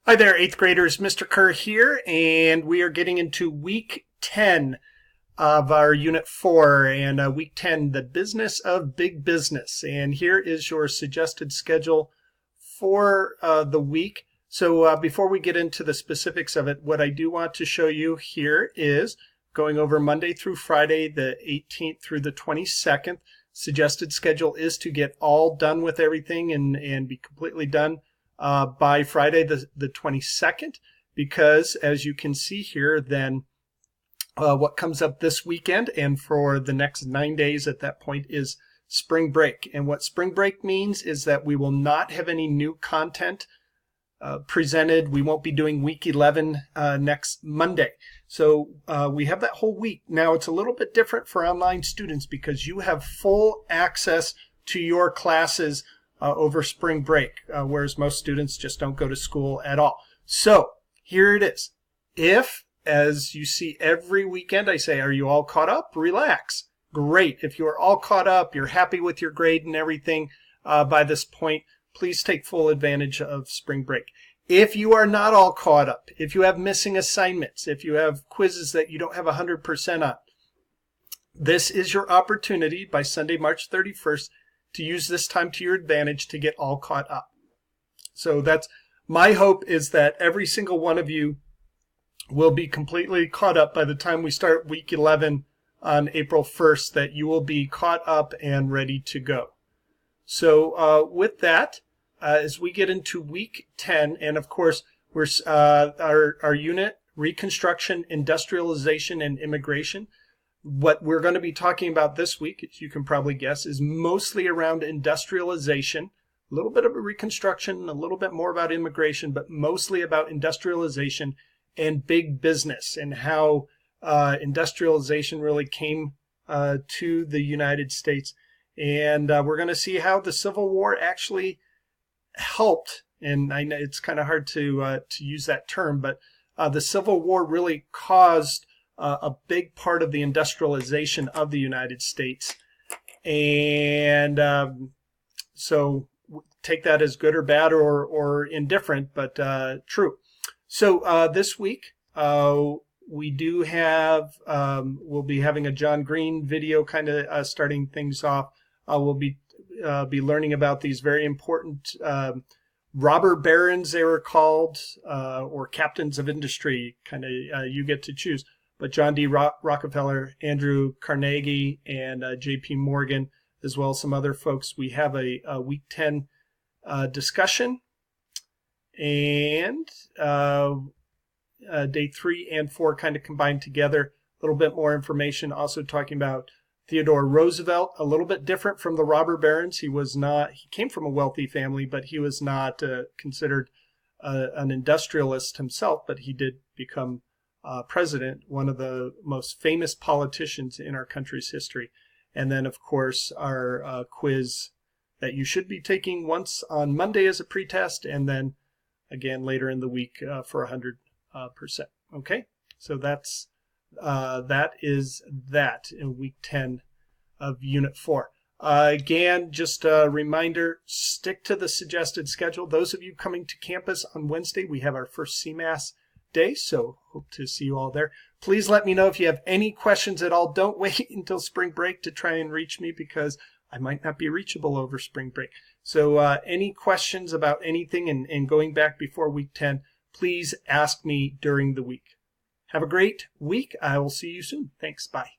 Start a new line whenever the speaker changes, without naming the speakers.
Hi there, 8th graders. Mr. Kerr here, and we are getting into week 10 of our unit 4, and week 10, the business of big business. And here is your suggested schedule for the week. So before we get into the specifics of it, what I do want to show you here is going over Monday through Friday, the 18th through the 22nd. Suggested schedule is to get all done with everything and be completely done by Friday the 22nd, because as you can see here, then what comes up this weekend and for the next 9 days at that point is spring break. And what spring break means is that we will not have any new content presented. We won't be doing week 11 next Monday. So we have that whole week. Now it's a little bit different for online students because you have full access to your classes over spring break, whereas most students just don't go to school at all. So here it is. If, as you see every weekend, I say, are you all caught up? Relax. Great. If you are all caught up, you're happy with your grade and everything by this point, please take full advantage of spring break. If you are not all caught up, if you have missing assignments, if you have quizzes that you don't have 100% on, this is your opportunity by Sunday, March 31st, to use this time to your advantage to get all caught up. So that's my hope, is that every single one of you will be completely caught up by the time we start week 11 on April 1st, that you will be caught up and ready to go. So with that, as we get into week 10, and of course we're our unit, Reconstruction, Industrialization, and Immigration. What we're going to be talking about this week, as you can probably guess, is mostly around industrialization, a little bit of a reconstruction, a little bit more about immigration, but mostly about industrialization and big business and how industrialization really came to the United States. And we're going to see how the Civil War actually helped, and I know it's kind of hard to use that term, but the Civil War really caused a big part of the industrialization of the United States. And so take that as good or bad or indifferent, but true. So this week we do have, we'll be having a John Green video kind of starting things off. We'll be learning about these very important robber barons, they were called, or captains of industry, kind of you get to choose. But John D. Rockefeller, Andrew Carnegie, and J.P. Morgan, as well as some other folks. We have a week 10 discussion, and day 3 and 4 kind of combined together. A little bit more information, also talking about Theodore Roosevelt, a little bit different from the robber barons. He came from a wealthy family, but he was not considered an industrialist himself, but he did become president, one of the most famous politicians in our country's history. And then, of course, our quiz that you should be taking once on Monday as a pretest, and then again later in the week for 100%. Okay, so that is that in week 10 of Unit 4. Again, just a reminder, stick to the suggested schedule. Those of you coming to campus on Wednesday, we have our first CMAS day, so hope to see you all there. Please let me know if you have any questions at all. Don't wait until spring break to try and reach me, because I might not be reachable over spring break. So any questions about anything and going back before week 10, please ask me during the week. Have a great week. I will see you soon. Thanks. Bye.